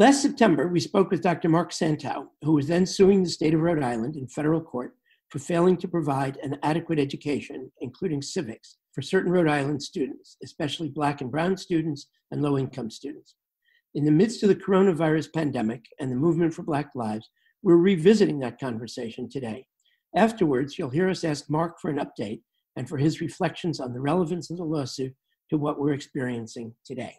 Last September, we spoke with Dr. Mark Santow, who was then suing the state of Rhode Island in federal court for failing to provide an adequate education, including civics, for certain Rhode Island students, especially Black and Brown students and low-income students. In the midst of the coronavirus pandemic and the movement for Black lives, we're revisiting that conversation today. Afterwards, you'll hear us ask Mark for an update and for his reflections on the relevance of the lawsuit to what we're experiencing today.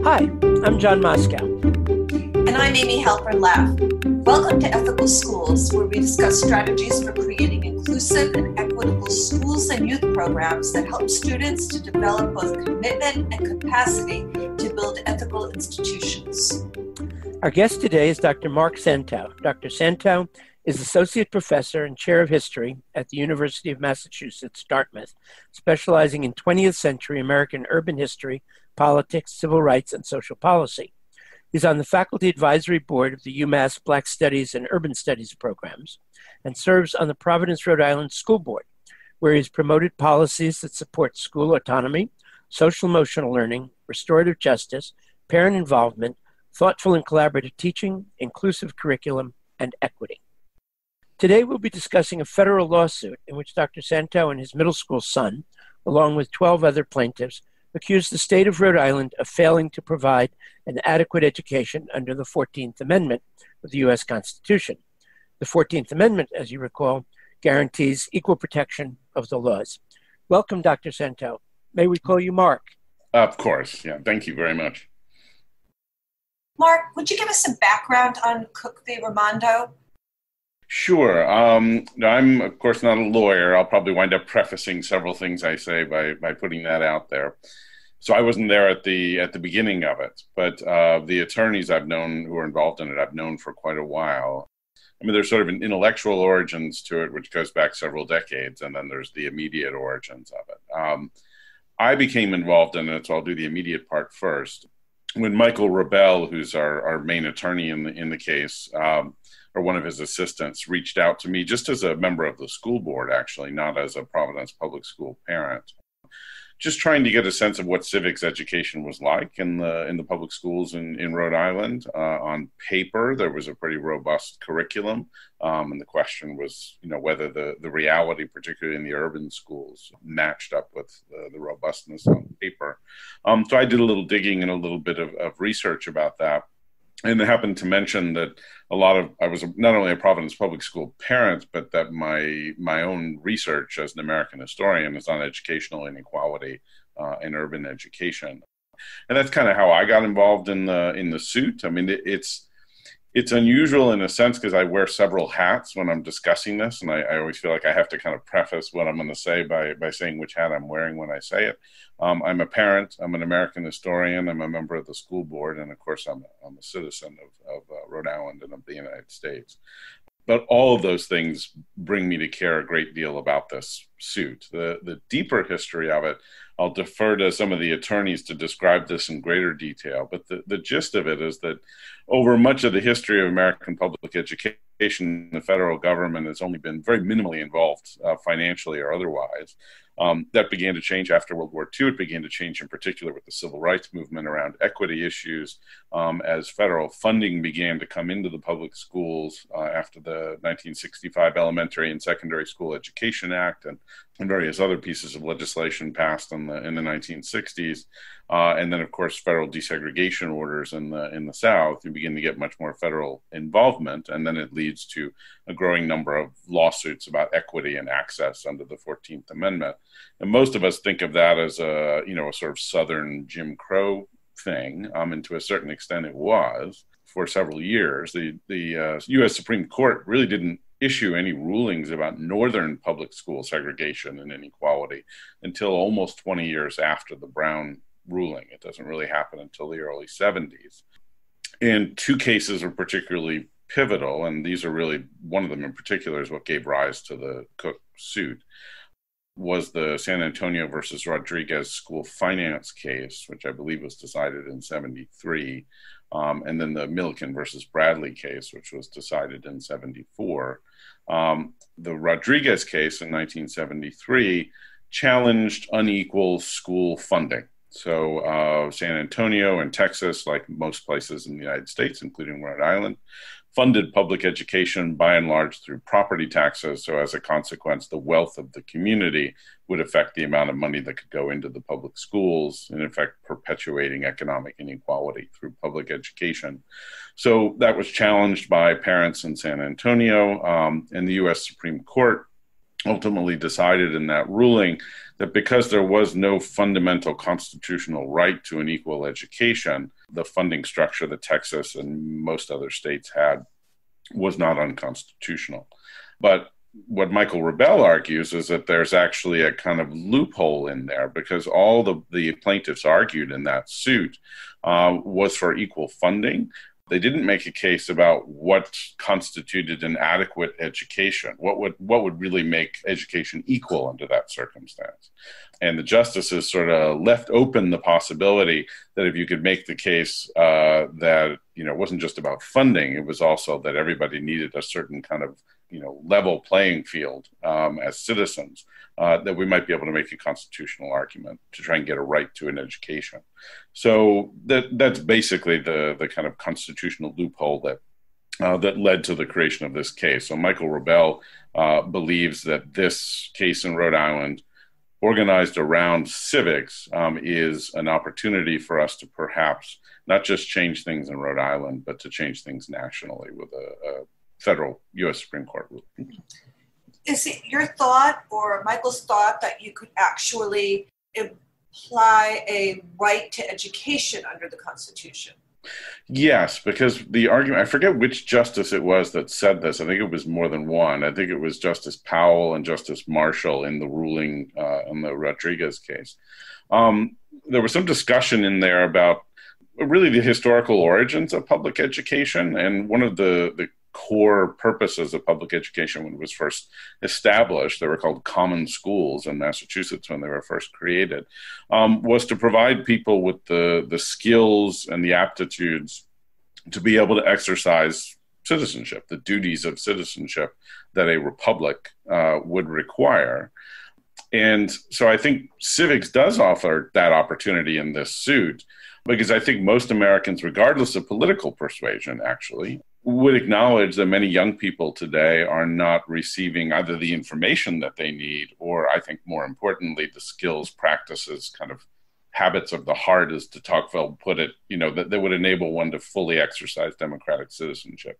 Hi, I'm John Moscow. And I'm Amy Halpern-Laff. Welcome to Ethical Schools, where we discuss strategies for creating inclusive and equitable schools and youth programs that help students to develop both commitment and capacity to build ethical institutions. Our guest today is Dr. Mark Santow. Dr. Santow is Associate Professor and Chair of History at the University of Massachusetts, Dartmouth, specializing in 20th century American urban history, politics, civil rights, and social policy. He's on the Faculty Advisory Board of the UMass Black Studies and Urban Studies programs and serves on the Providence, Rhode Island School Board, where he's promoted policies that support school autonomy, social emotional learning, restorative justice, parent involvement, thoughtful and collaborative teaching, inclusive curriculum, and equity. Today, we'll be discussing a federal lawsuit in which Dr. Santow and his middle school son, along with 12 other plaintiffs, accused the state of Rhode Island of failing to provide an adequate education under the 14th Amendment of the U.S. Constitution. The 14th Amendment, as you recall, guarantees equal protection of the laws. Welcome, Dr. Santow. May we call you Mark? Of course. Yeah. Thank you very much. Mark, would you give us some background on Cook v. Raimondo? Sure. I'm, of course, not a lawyer. I'll probably wind up prefacing several things I say by putting that out there. So I wasn't there at the beginning of it, but the attorneys I've known who are involved in it, I've known for quite a while. I mean, there's sort of an intellectual origins to it, which goes back several decades, and then there's the immediate origins of it. I became involved in it, so I'll do the immediate part first. When Michael Rebell, who's our main attorney in the case, or one of his assistants, reached out to me just as a member of the school board, actually, not as a Providence public school parent, just trying to get a sense of what civics education was like in the public schools in Rhode Island. On paper, there was a pretty robust curriculum, and the question was, whether the reality, particularly in the urban schools, matched up with the robustness on paper. So I did a little digging and a little bit of research about that. And I happened to mention that I was not only a Providence public school parent, but that my own research as an American historian is on educational inequality in urban education. And that's kind of how I got involved in the suit. I mean, it's unusual in a sense because I wear several hats when I'm discussing this, and I always feel like I have to kind of preface what I'm going to say by saying which hat I'm wearing when I say it. I'm a parent, I'm an American historian, I'm a member of the school board, and of course I'm a citizen of Rhode Island and of the United States. But all of those things bring me to care a great deal about this suit. The deeper history of it, I'll defer to some of the attorneys to describe this in greater detail. But the gist of it is that over much of the history of American public education, the federal government has only been very minimally involved financially or otherwise. That began to change after World War II. It began to change in particular with the civil rights movement around equity issues as federal funding began to come into the public schools after the 1965 Elementary and Secondary School Education Act and various other pieces of legislation passed in the 1960s. And then, of course, federal desegregation orders in the South. You begin to get much more federal involvement, and then it leads to a growing number of lawsuits about equity and access under the 14th Amendment. And most of us think of that as a sort of Southern Jim Crow thing, and to a certain extent it was for several years. The U.S. Supreme Court really didn't issue any rulings about Northern public school segregation and inequality until almost 20 years after the Brown ruling. It doesn't really happen until the early 70s. And two cases are particularly pivotal, and these are really, one of them in particular is what gave rise to the Cook suit, was the San Antonio versus Rodriguez school finance case, which I believe was decided in 73. and then the Milliken versus Bradley case, which was decided in 74. The Rodriguez case in 1973 challenged unequal school funding. So San Antonio and Texas, like most places in the United States, including Rhode Island, funded public education by and large through property taxes. So as a consequence, the wealth of the community would affect the amount of money that could go into the public schools, and in fact, perpetuating economic inequality through public education. So that was challenged by parents in San Antonio, and the U.S. Supreme Court ultimately decided in that ruling that because there was no fundamental constitutional right to an equal education, the funding structure that Texas and most other states had was not unconstitutional. But what Michael Rebell argues is that there's actually a kind of loophole in there, because all the plaintiffs argued in that suit was for equal funding. They didn't make a case about what constituted an adequate education, what would really make education equal under that circumstance. And the justices sort of left open the possibility that if you could make the case that, it wasn't just about funding, it was also that everybody needed a certain kind of, level playing field as citizens, that we might be able to make a constitutional argument to try and get a right to an education. So that's basically the kind of constitutional loophole that led to the creation of this case. So Michael Rebell believes that this case in Rhode Island, organized around civics, is an opportunity for us to perhaps not just change things in Rhode Island, but to change things nationally with a federal U.S. Supreme Court ruling. Is it your thought or Michael's thought that you could actually imply a right to education under the Constitution? Yes, because the argument, I forget which justice it was that said this. I think it was more than one. I think it was Justice Powell and Justice Marshall in the ruling on the Rodriguez case. There was some discussion in there about really the historical origins of public education. And one of the core purposes of public education when it was first established, they were called common schools in Massachusetts when they were first created, was to provide people with the skills and the aptitudes to be able to exercise citizenship, the duties of citizenship that a republic would require. And so I think civics does offer that opportunity in this suit, because I think most Americans, regardless of political persuasion, actually, would acknowledge that many young people today are not receiving either the information that they need, or I think more importantly, the skills, practices, kind of habits of the heart, as de Tocqueville put it, that would enable one to fully exercise democratic citizenship.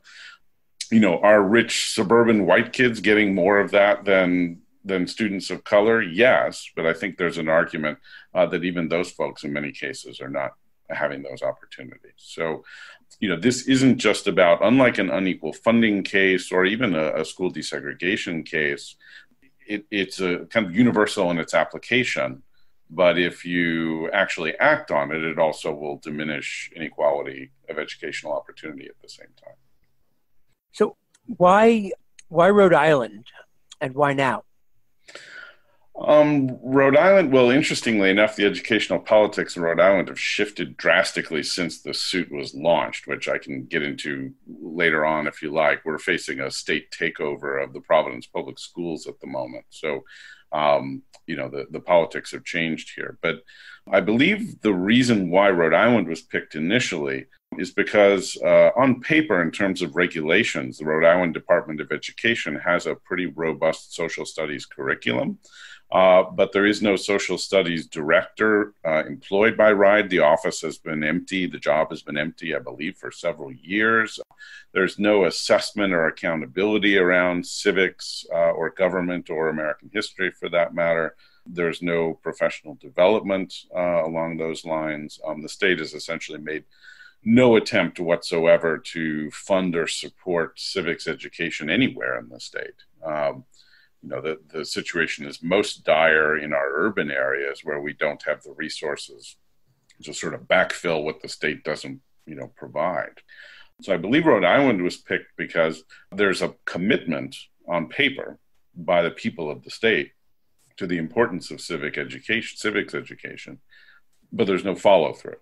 Are rich suburban white kids getting more of that than students of color? Yes, but I think there's an argument that even those folks in many cases are not having those opportunities. So, this isn't just about, unlike an unequal funding case or even a school desegregation case, it's a kind of universal in its application. But if you actually act on it, it also will diminish inequality of educational opportunity at the same time. So why Rhode Island, and why now? Rhode Island, well, interestingly enough, the educational politics in Rhode Island have shifted drastically since the suit was launched, which I can get into later on if you like. We're facing a state takeover of the Providence Public Schools at the moment. So, the politics have changed here. But I believe the reason why Rhode Island was picked initially is because on paper, in terms of regulations, the Rhode Island Department of Education has a pretty robust social studies curriculum. But there is no social studies director employed by RIDE. The office has been empty. The job has been empty, I believe, for several years. There's no assessment or accountability around civics or government or American history, for that matter. There's no professional development along those lines. The state has essentially made no attempt whatsoever to fund or support civics education anywhere in the state. The situation is most dire in our urban areas where we don't have the resources to sort of backfill what the state doesn't, provide. So I believe Rhode Island was picked because there's a commitment on paper by the people of the state to the importance of civics education, but there's no follow through.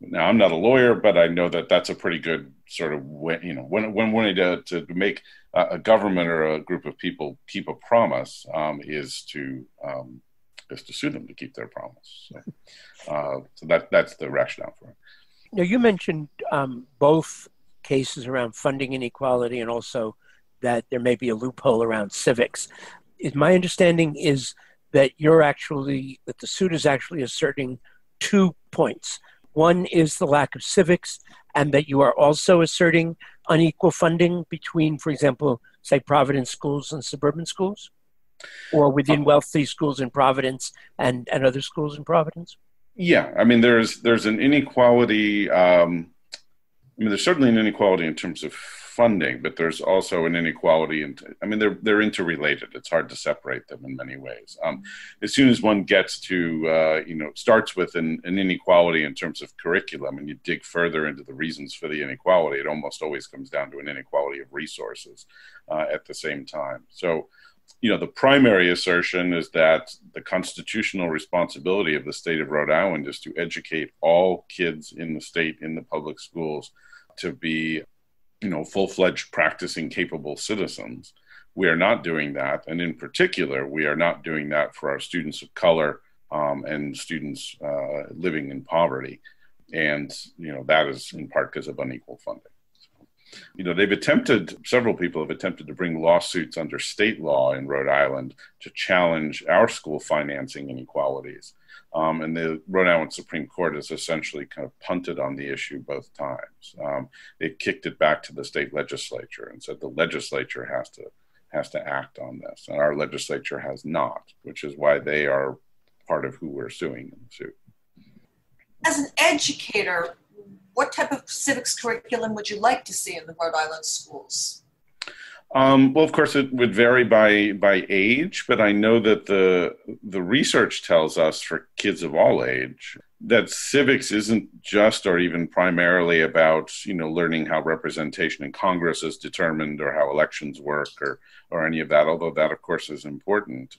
Now, I'm not a lawyer, but I know that that's a pretty good sort of way, when wanting to make a government or a group of people keep a promise is to sue them to keep their promise. So that's the rationale for it. Now, you mentioned both cases around funding inequality and also that there may be a loophole around civics. My understanding is that that the suit is actually asserting 2 points. One is the lack of civics, and that you are also asserting unequal funding between, for example, say Providence schools and suburban schools, or within wealthy schools in Providence and other schools in Providence. Yeah, I mean, there's an inequality. There's certainly an inequality in terms of funding, but there's also an inequality. They're interrelated. It's hard to separate them in many ways. As soon as one gets to, starts with an inequality in terms of curriculum, and you dig further into the reasons for the inequality, it almost always comes down to an inequality of resources at the same time. So, the primary assertion is that the constitutional responsibility of the state of Rhode Island is to educate all kids in the state, in the public schools, to be, full-fledged practicing capable citizens. We are not doing that. And in particular, we are not doing that for our students of color and students living in poverty. And, that is in part because of unequal funding. Several people have attempted to bring lawsuits under state law in Rhode Island to challenge our school financing inequalities. And the Rhode Island Supreme Court has essentially kind of punted on the issue both times. They kicked it back to the state legislature and said the legislature has to act on this. And our legislature has not, which is why they are part of who we're suing in the suit. As an educator, what type of civics curriculum would you like to see in the Rhode Island schools? Well, of course, it would vary by age, but I know that the research tells us for kids of all age that civics isn't just or even primarily about, learning how representation in Congress is determined or how elections work or any of that, although that, of course, is important.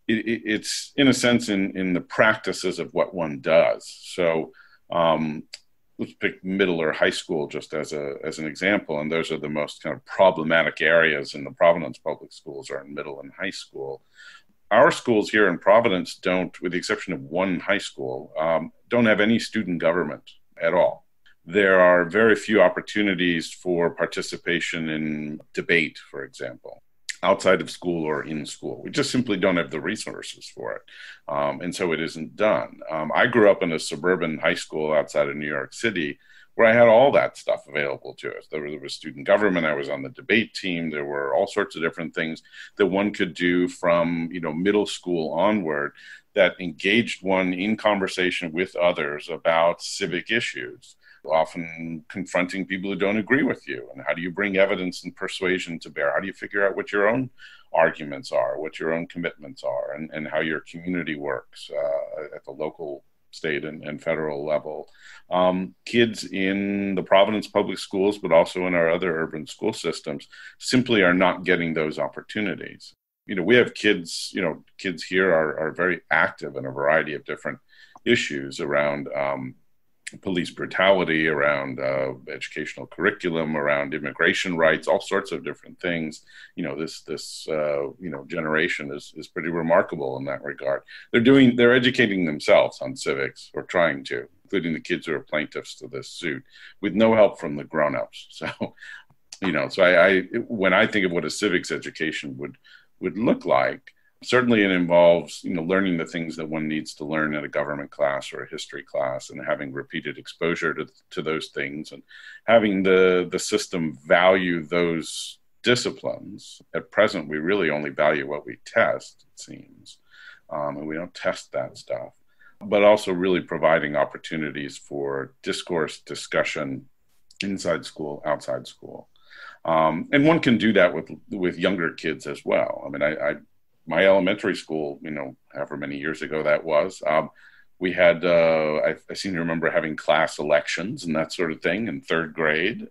It's, in a sense, in the practices of what one does. So let's pick middle or high school just as an example, and those are the most kind of problematic areas in the Providence public schools are in middle and high school. Our schools here in Providence don't, with the exception of one high school, don't have any student government at all. There are very few opportunities for participation in debate, for example, outside of school or in school. We just simply don't have the resources for it. And so it isn't done. I grew up in a suburban high school outside of New York City where I had all that stuff available to us. There was student government. I was on the debate team. There were all sorts of different things that one could do from, middle school onward that engaged one in conversation with others about civic issues, often confronting people who don't agree with you. And how do you bring evidence and persuasion to bear? How do you figure out what your own arguments are, what your own commitments are, and how your community works at the local, state, and federal level? Kids in the Providence public schools, but also in our other urban school systems, simply are not getting those opportunities. We have kids, kids here are very active in a variety of different issues around police brutality, around educational curriculum, around immigration rights, all sorts of different things. This generation is pretty remarkable in that regard. They're educating themselves on civics, or trying to, including the kids who are plaintiffs to this suit, with no help from the grown-ups. So, I when I think of what a civics education would look like, certainly it involves, learning the things that one needs to learn in a government class or a history class, and having repeated exposure to those things, and having the system value those disciplines. At present, we really only value what we test, it seems, and we don't test that stuff. But also really providing opportunities for discourse, discussion, inside school, outside school. And one can do that with younger kids as well. My elementary school, however many years ago that was, we had, I seem to remember having class elections and that sort of thing in third grade.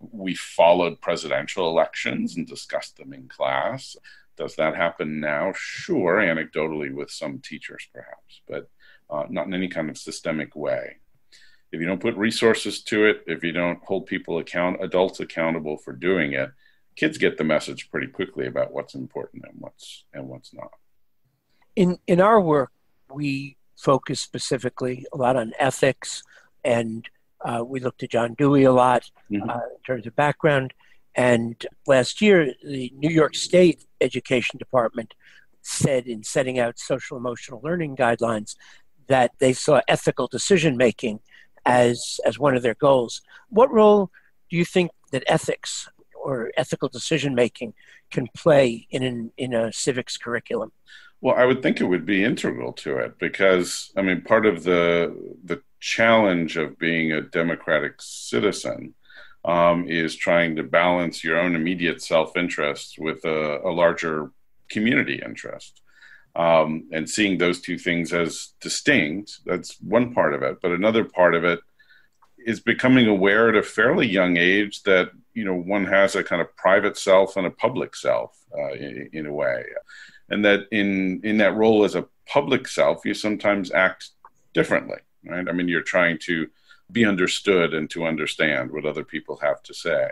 We followed presidential elections and discussed them in class. Does that happen now? Sure, anecdotally with some teachers perhaps, but not in any kind of systemic way. if you don't put resources to it, if you don't hold adults accountable for doing it, kids get the message pretty quickly about what's important and what's not. In our work, we focus specifically a lot on ethics, and we looked at John Dewey a lot in terms of background. And last year, the New York State Education Department said in setting out social emotional learning guidelines that they saw ethical decision-making as one of their goals. What role do you think that ethics or ethical decision-making can play in a civics curriculum? Well, I would think it would be integral to it because, I mean, part of the challenge of being a democratic citizen is trying to balance your own immediate self-interest with a larger community interest. And seeing those two things as distinct, that's one part of it. But another part of it is becoming aware at a fairly young age that, one has a kind of private self and a public self in a way. And that in that role as a public self, you sometimes act differently, right? I mean, you're trying to be understood and to understand what other people have to say.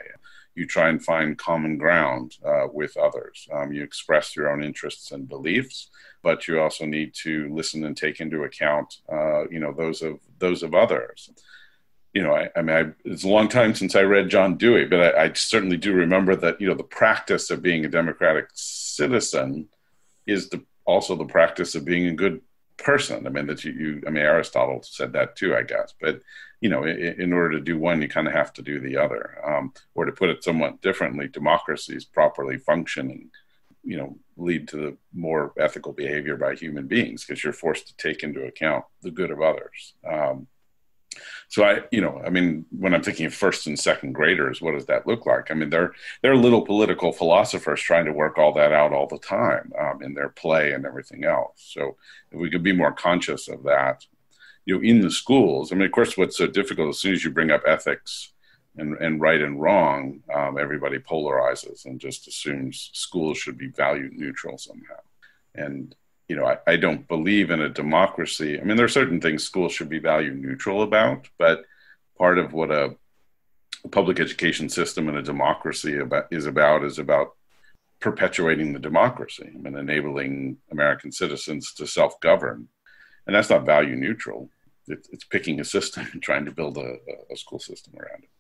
You try and find common ground with others. You express your own interests and beliefs, but you also need to listen and take into account, those of others. It's a long time since I read John Dewey, but I certainly do remember that, the practice of being a democratic citizen is also the practice of being a good person. I mean, Aristotle said that too, I guess. But, in order to do one, you kind of have to do the other. Or to put it somewhat differently, democracies properly function and, lead to the more ethical behavior by human beings because you're forced to take into account the good of others. So when I'm thinking of first and second graders, what does that look like? I mean, they're little political philosophers trying to work all that out all the time in their play and everything else. So if we could be more conscious of that, in the schools. I mean, of course, what's so difficult, as soon as you bring up ethics and right and wrong, everybody polarizes and just assumes schools should be value neutral somehow. And I don't believe in a democracy. I mean, there are certain things schools should be value neutral about, but part of what a public education system and a democracy is about perpetuating the democracy and enabling American citizens to self-govern. And that's not value neutral. It's picking a system and trying to build a school system around it.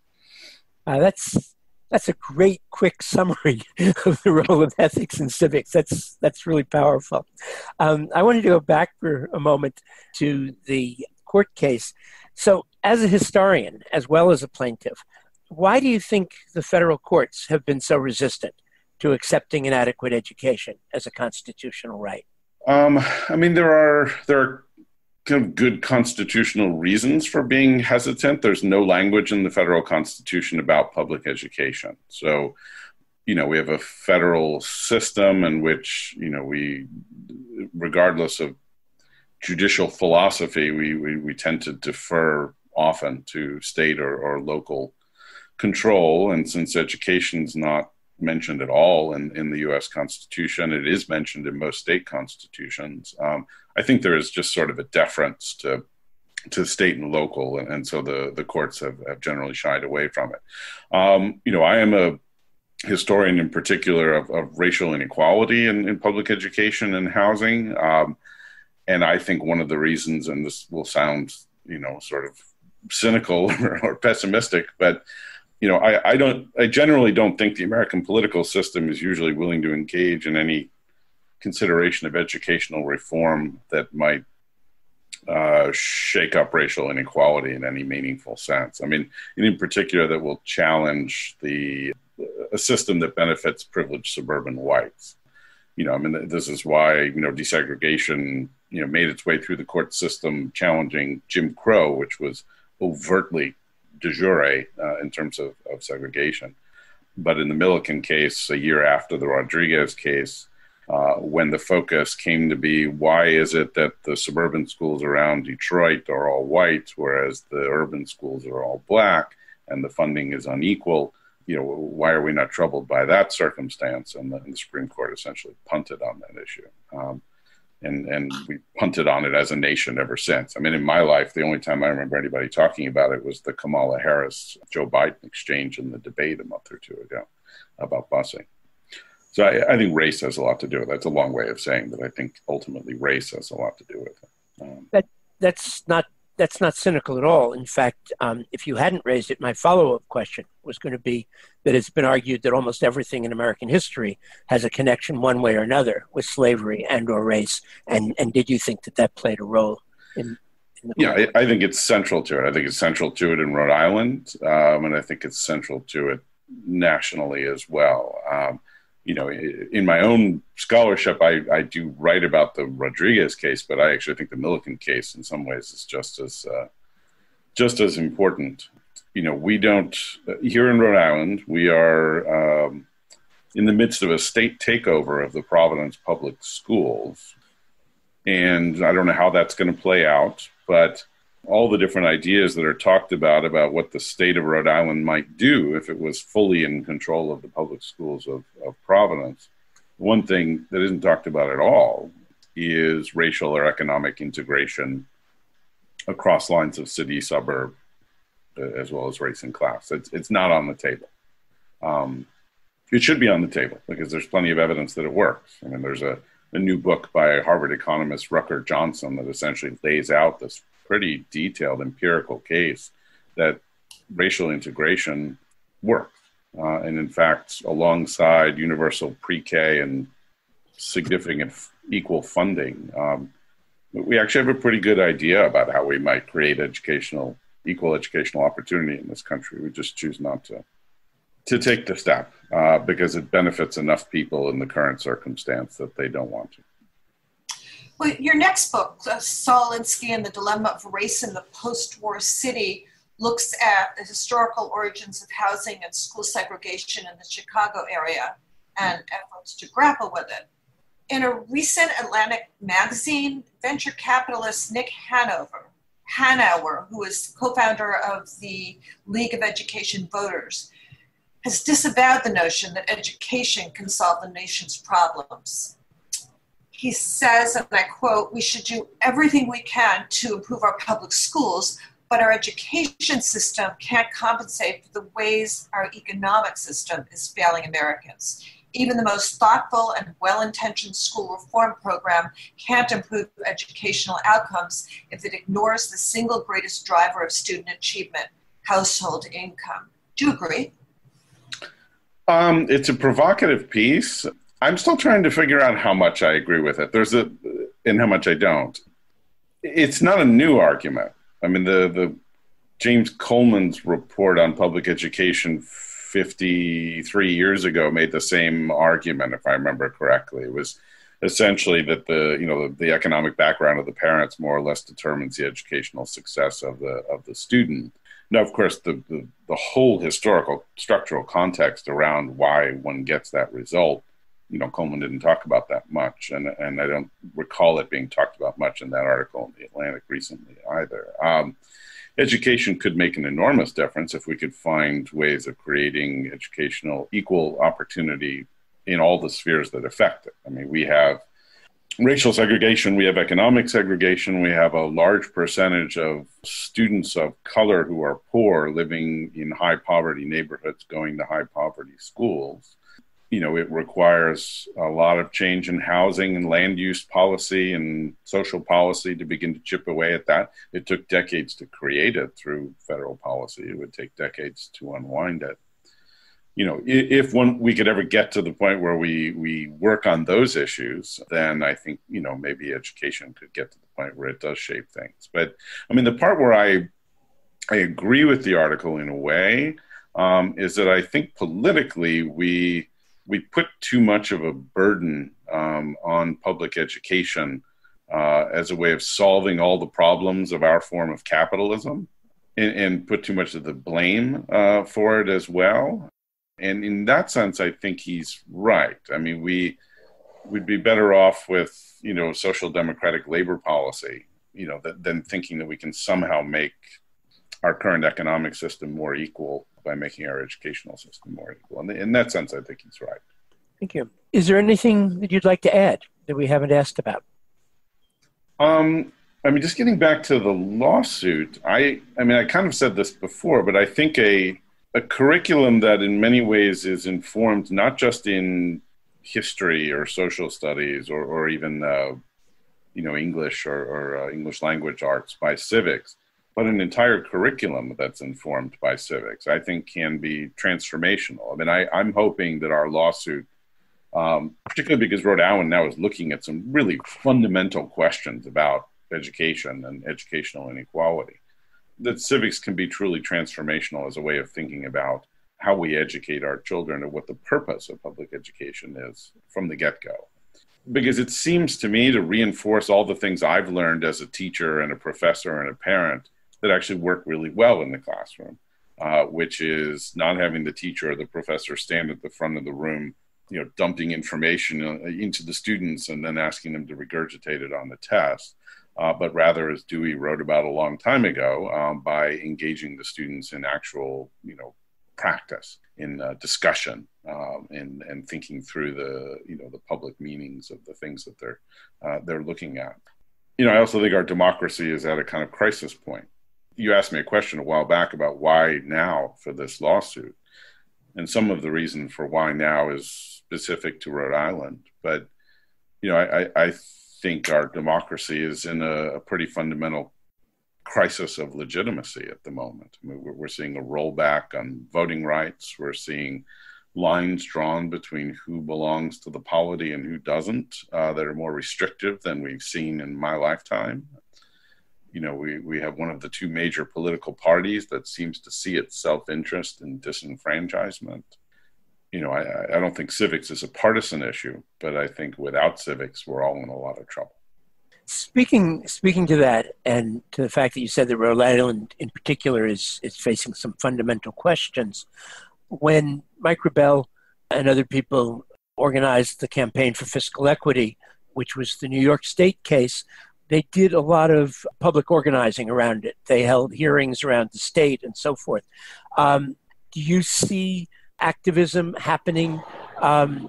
That's a great, quick summary of the role of ethics and civics. That's really powerful. I wanted to go back for a moment to the court case. So as a historian, as well as a plaintiff, why do you think the federal courts have been so resistant to accepting an adequate education as a constitutional right? There are kind of good constitutional reasons for being hesitant. There's no language in the federal constitution about public education. So, we have a federal system in which, we, regardless of judicial philosophy, we tend to defer often to state or local control. And since education's not mentioned at all in the U.S. Constitution, it is mentioned in most state constitutions. I think there is just sort of a deference to state and local, and so the courts have generally shied away from it. I am a historian in particular of racial inequality in public education and housing, and I think one of the reasons, and this will sound sort of cynical or pessimistic, but I generally don't think the American political system is usually willing to engage in any consideration of educational reform that might shake up racial inequality in any meaningful sense. I mean, and in particular, that will challenge a system that benefits privileged suburban whites. This is why, desegregation, made its way through the court system challenging Jim Crow, which was overtly de jure in terms of segregation. But in the Milliken case, a year after the Rodriguez case, when the focus came to be, why is it that the suburban schools around Detroit are all white, whereas the urban schools are all black, and the funding is unequal? Why are we not troubled by that circumstance? And the Supreme Court essentially punted on that issue. And we punted on it as a nation ever since. I mean, in my life, the only time I remember anybody talking about it was the Kamala Harris-Joe Biden exchange in the debate a month or two ago about busing. So I think race has a lot to do with it. That's a long way of saying that I think ultimately race has a lot to do with it. That's not cynical at all. In fact, if you hadn't raised it, my follow-up question was going to be that it's been argued that almost everything in American history has a connection one way or another with slavery and or race. And did you think that played a role in the Yeah, I think it's central to it. I think it's central to it in Rhode Island, and I think it's central to it nationally as well. In my own scholarship, I do write about the Rodriguez case, but I actually think the Milliken case in some ways is just as important. We don't, here in Rhode Island, we are in the midst of a state takeover of the Providence public schools. And I don't know how that's going to play out, but all the different ideas that are talked about what the state of Rhode Island might do if it was fully in control of the public schools of Providence. One thing that isn't talked about at all is racial or economic integration across lines of city, suburb, as well as race and class. It's not on the table. It should be on the table because there's plenty of evidence that it works. I mean, there's a new book by Harvard economist Rucker Johnson that essentially lays out this pretty detailed empirical case that racial integration works. And in fact, alongside universal pre-K and significant equal funding, we actually have a pretty good idea about how we might create equal educational opportunity in this country. We just choose not to take the step because it benefits enough people in the current circumstance that they don't want to. Well, your next book, Saul Alinsky and the Dilemma of Race in the Post-War City, looks at the historical origins of housing and school segregation in the Chicago area and efforts to grapple with it. In a recent Atlantic magazine, venture capitalist Nick Hanauer, who is co-founder of the League of Education Voters, has disavowed the notion that education can solve the nation's problems. He says, and I quote, "We should do everything we can to improve our public schools, but our education system can't compensate for the ways our economic system is failing Americans. Even the most thoughtful and well-intentioned school reform program can't improve educational outcomes if it ignores the single greatest driver of student achievement, household income." Do you agree? It's a provocative piece. I'm still trying to figure out how much I agree with it. And how much I don't. It's not a new argument. I mean, the James Coleman's report on public education 53 years ago made the same argument, if I remember correctly. It was essentially that the economic background of the parents more or less determines the educational success of the student. Now, of course, the whole historical structural context around why one gets that result, Coleman didn't talk about that much, and I don't recall it being talked about much in that article in The Atlantic recently either. Education could make an enormous difference if we could find ways of creating educational equal opportunity in all the spheres that affect it. I mean, we have racial segregation, we have economic segregation, we have a large percentage of students of color who are poor living in high poverty neighborhoods going to high poverty schools. It requires a lot of change in housing and land use policy and social policy to begin to chip away at that. It took decades to create it through federal policy. It would take decades to unwind it. If we could ever get to the point where we work on those issues, then I think, maybe education could get to the point where it does shape things. But I mean, the part where I agree with the article in a way is that I think politically we put too much of a burden on public education as a way of solving all the problems of our form of capitalism and put too much of the blame for it as well. And in that sense, I think he's right. I mean, we'd be better off with, social democratic labor policy, than thinking that we can somehow make our current economic system more equal by making our educational system more equal. And in that sense, I think he's right. Thank you. Is there anything that you'd like to add that we haven't asked about? I mean, just getting back to the lawsuit, I mean, I kind of said this before, but I think a curriculum that in many ways is informed not just in history or social studies or even English or English language arts by civics, but an entire curriculum that's informed by civics, I think can be transformational. I mean, I'm hoping that our lawsuit, particularly because Rhode Island now is looking at some really fundamental questions about education and educational inequality, that civics can be truly transformational as a way of thinking about how we educate our children and what the purpose of public education is from the get-go. Because it seems to me to reinforce all the things I've learned as a teacher and a professor and a parent that actually work really well in the classroom, which is not having the teacher or the professor stand at the front of the room, dumping information into the students and then asking them to regurgitate it on the test. But rather, as Dewey wrote about a long time ago, by engaging the students in actual, practice, in discussion, and thinking through the public meanings of the things that they're looking at. I also think our democracy is at a kind of crisis point. You asked me a question a while back about why now for this lawsuit, and some of the reason for why now is specific to Rhode Island. But I think our democracy is in a pretty fundamental crisis of legitimacy at the moment. I mean, we're seeing a rollback on voting rights. We're seeing lines drawn between who belongs to the polity and who doesn't, that are more restrictive than we've seen in my lifetime. We have one of the two major political parties that seems to see its self-interest in disenfranchisement. I don't think civics is a partisan issue, but I think without civics, we're all in a lot of trouble. Speaking to that, and to the fact that you said that Rhode Island in particular is facing some fundamental questions, when Mike Rebell and other people organized the Campaign for Fiscal Equity, which was the New York State case, they did a lot of public organizing around it. They held hearings around the state and so forth. Do you see activism happening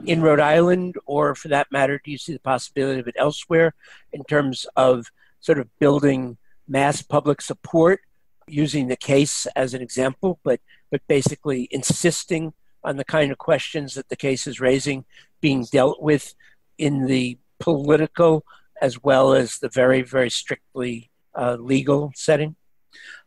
in Rhode Island, or for that matter, do you see the possibility of it elsewhere in terms of sort of building mass public support, using the case as an example, but basically insisting on the kind of questions that the case is raising being dealt with in the political as well as the very, very strictly legal setting?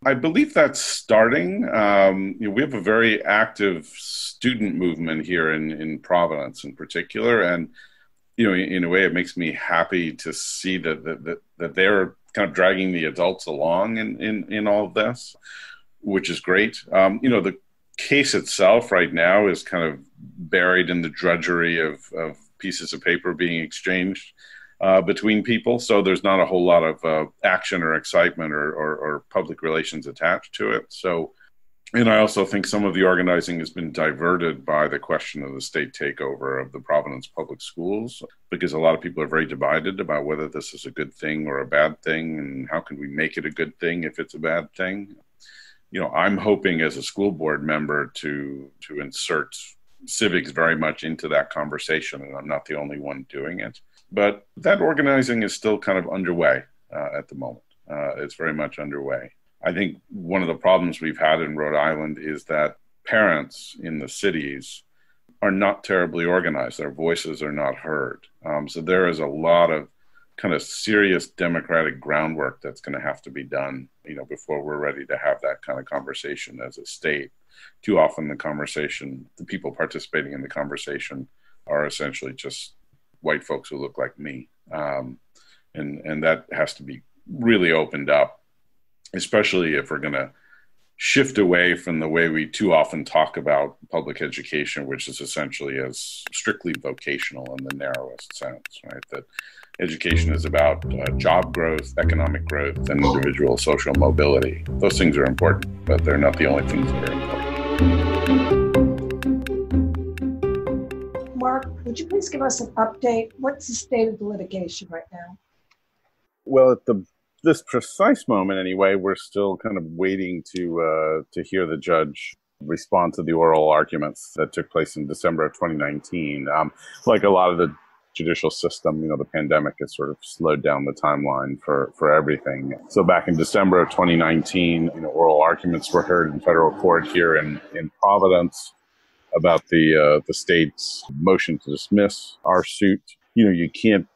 I believe that's starting. We have a very active student movement here in Providence in particular. And, in a way, it makes me happy to see that they're kind of dragging the adults along in all of this, which is great. The case itself right now is kind of buried in the drudgery of pieces of paper being exchanged between people. So there's not a whole lot of action or excitement or public relations attached to it. So, and I also think some of the organizing has been diverted by the question of the state takeover of the Providence public schools, because a lot of people are very divided about whether this is a good thing or a bad thing, and how can we make it a good thing if it's a bad thing. I'm hoping as a school board member to insert civics very much into that conversation, and I'm not the only one doing it. But that organizing is still kind of underway at the moment. It's very much underway. I think one of the problems we've had in Rhode Island is that parents in the cities are not terribly organized. Their voices are not heard. So there is a lot of kind of serious democratic groundwork that's going to have to be done, before we're ready to have that kind of conversation as a state. Too often the people participating in the conversation are essentially just white folks who look like me. And that has to be really opened up, especially if we're going to shift away from the way we too often talk about public education, which is essentially as strictly vocational in the narrowest sense, right? That education is about job growth, economic growth, and individual social mobility. Those things are important, but they're not the only things that are important. Mark, would you please give us an update? What's the state of the litigation right now? Well, at this precise moment, anyway, we're still kind of waiting to hear the judge respond to the oral arguments that took place in December of 2019. Like a lot of the judicial system. The pandemic has sort of slowed down the timeline for everything. So back in December of 2019, oral arguments were heard in federal court here in Providence about the state's motion to dismiss our suit. You can't,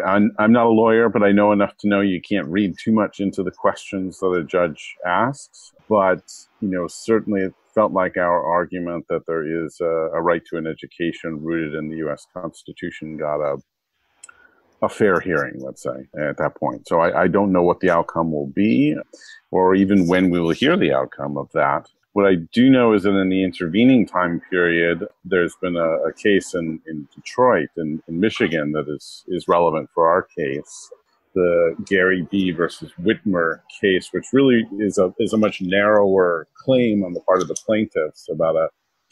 I'm not a lawyer, but I know enough to know you can't read too much into the questions that a judge asks. But, certainly it felt like our argument that there is a right to an education rooted in the U.S. Constitution got a fair hearing, let's say, at that point. So I don't know what the outcome will be, or even when we will hear the outcome of that. What I do know is that in the intervening time period, there's been a case in Detroit, in Michigan, that is relevant for our case. The Gary B. versus Whitmer case, which really is a much narrower claim on the part of the plaintiffs about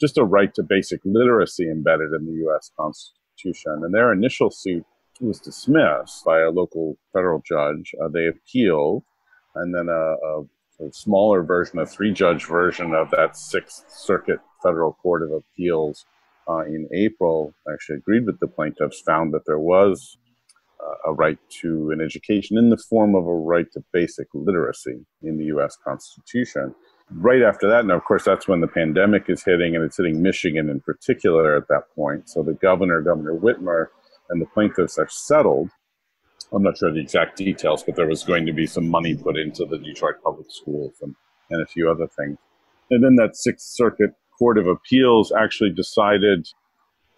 just a right to basic literacy embedded in the U.S. Constitution. And their initial suit was dismissed by a local federal judge. They appealed, and then a smaller version, a 3-judge version of that Sixth Circuit Federal Court of Appeals in April actually agreed with the plaintiffs, found that there was a right to an education in the form of a right to basic literacy in the U.S. Constitution. Right after that, and of course, that's when the pandemic is hitting, and it's hitting Michigan in particular at that point. So the Governor Whitmer, and the plaintiffs are settled. I'm not sure the exact details, but there was going to be some money put into the Detroit public schools and a few other things. And then that Sixth Circuit Court of Appeals actually decided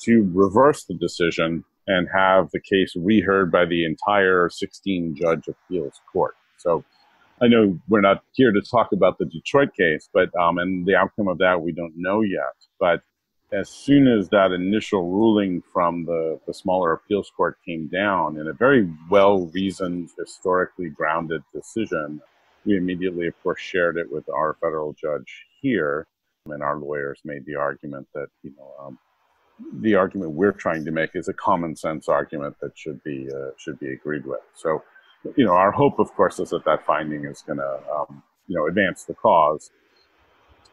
to reverse the decision and have the case reheard by the entire 16-judge appeals court. So I know we're not here to talk about the Detroit case, but and the outcome of that we don't know yet. But as soon as that initial ruling from the smaller appeals court came down in a very well-reasoned, historically grounded decision, we immediately, of course, shared it with our federal judge here. And our lawyers made the argument that, the argument we're trying to make is a common sense argument that should be agreed with. So, our hope, of course, is that finding is going to, advance the cause.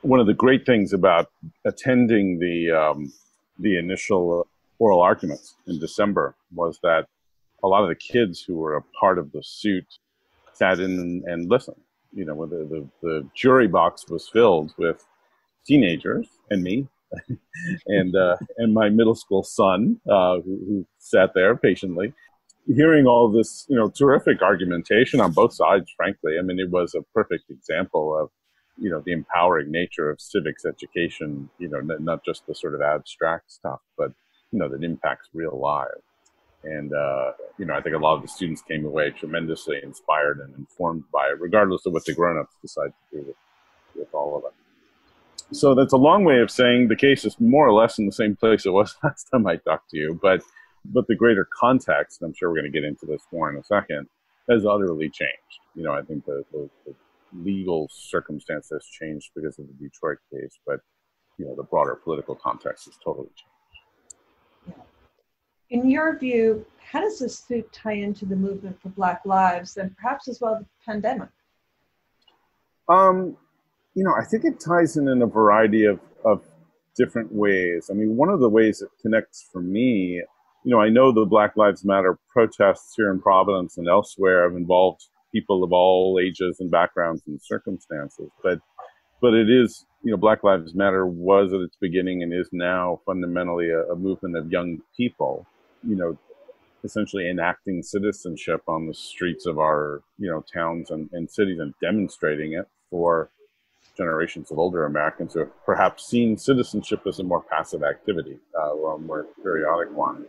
One of the great things about attending the initial oral arguments in December was that a lot of the kids who were a part of the suit sat in and listened. When the jury box was filled with teenagers and me and my middle school son who sat there patiently, hearing all of this, terrific argumentation on both sides. Frankly, I mean, it was a perfect example of the empowering nature of civics education, not just the sort of abstract stuff, but, that impacts real lives. And, I think a lot of the students came away tremendously inspired and informed by it, regardless of what the grown-ups decide to do with all of it. So that's a long way of saying the case is more or less in the same place it was last time I talked to you, but the greater context, and I'm sure we're going to get into this more in a second, has utterly changed. I think the legal circumstance has changed because of the Detroit case, but the broader political context has totally changed. In your view, how does this suit tie into the movement for Black lives and perhaps as well the pandemic? I think it ties in a variety of different ways. I mean, one of the ways it connects for me, I know the Black Lives Matter protests here in Providence and elsewhere have involved people of all ages and backgrounds and circumstances, but it is, Black Lives Matter was at its beginning and is now fundamentally a movement of young people, essentially enacting citizenship on the streets of our, towns and cities and demonstrating it for generations of older Americans who have perhaps seen citizenship as a more passive activity, or a more periodic one.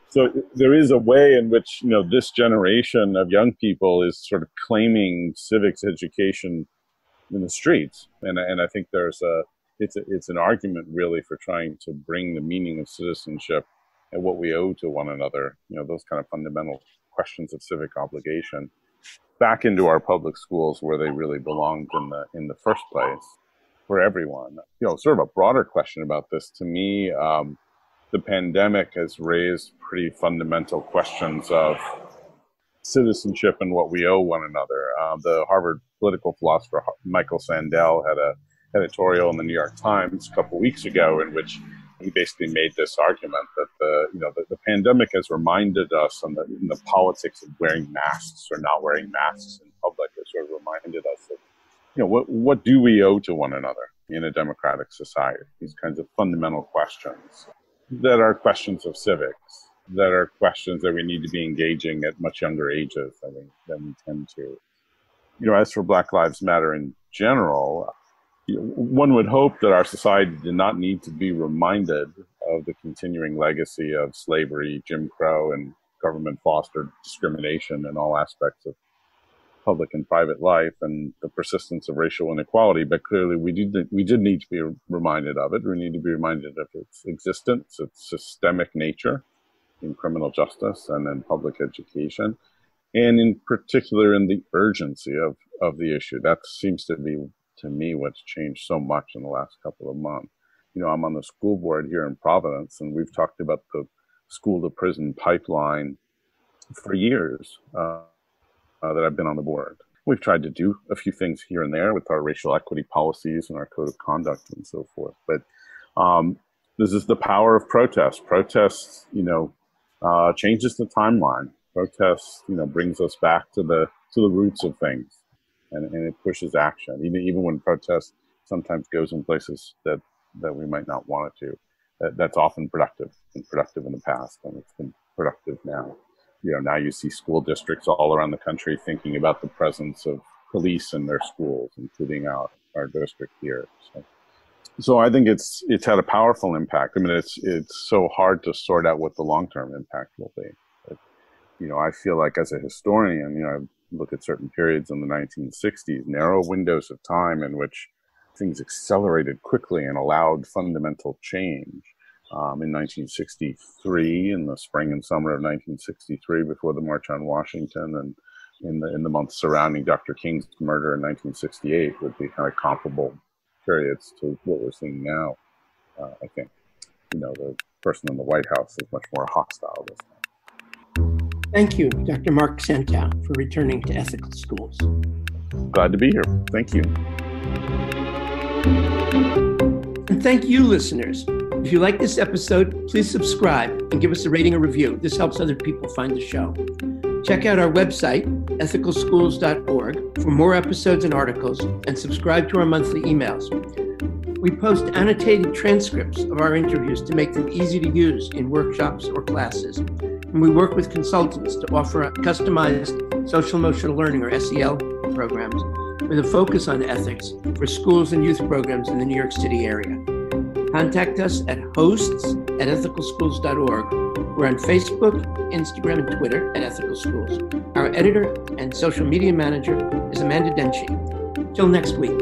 So there is a way in which, this generation of young people is sort of claiming civics education in the streets. And I think it's an argument really for trying to bring the meaning of citizenship and what we owe to one another, those kind of fundamental questions of civic obligation, back into our public schools where they really belonged in the first place for everyone. Sort of a broader question about this to me, the pandemic has raised pretty fundamental questions of citizenship and what we owe one another. The Harvard political philosopher Michael Sandel had an editorial in the New York Times a couple weeks ago in which he basically made this argument that the pandemic has reminded us, and the politics of wearing masks or not wearing masks in public has sort of reminded us of, what do we owe to one another in a democratic society? These kinds of fundamental questions that are questions of civics, that are questions that we need to be engaging at much younger ages than we tend to. As for Black Lives Matter in general, one would hope that our society did not need to be reminded of the continuing legacy of slavery, Jim Crow, and government-fostered discrimination in all aspects of public and private life, and the persistence of racial inequality. But clearly, we did need to be reminded of it. We need to be reminded of its existence, its systemic nature in criminal justice and in public education, and in particular in the urgency of the issue. That seems to be, to me, what's changed so much in the last couple of months. I'm on the school board here in Providence, and we've talked about the school to prison pipeline for years that I've been on the board. We've tried to do a few things here and there with our racial equity policies and our code of conduct and so forth. But this is the power of protest. Protest, changes the timeline. Protest, brings us back to the roots of things. And it pushes action, even when protest sometimes goes in places that we might not want it to. That's often productive. It's been productive in the past, and it's been productive now. Now you see school districts all around the country thinking about the presence of police in their schools, including our district here. So I think it's had a powerful impact. It's so hard to sort out what the long-term impact will be. But, I feel like as a historian, I look at certain periods in the 1960s, narrow windows of time in which things accelerated quickly and allowed fundamental change. In 1963, in the spring and summer of 1963, before the March on Washington, and in the months surrounding Dr. King's murder in 1968 would be kind of comparable periods to what we're seeing now. I think, the person in the White House is much more hostile this time. Thank you, Dr. Mark Santow, for returning to Ethical Schools. Glad to be here. Thank you. And thank you, listeners. If you like this episode, please subscribe and give us a rating or review. This helps other people find the show. Check out our website, ethicalschools.org, for more episodes and articles, and subscribe to our monthly emails. We post annotated transcripts of our interviews to make them easy to use in workshops or classes. And we work with consultants to offer customized social-emotional learning, or SEL, programs with a focus on ethics for schools and youth programs in the New York City area. Contact us at hosts@ethicalschools.org. We're on Facebook, Instagram, and Twitter at Ethical Schools. Our editor and social media manager is Amanda Denchi. Till next week.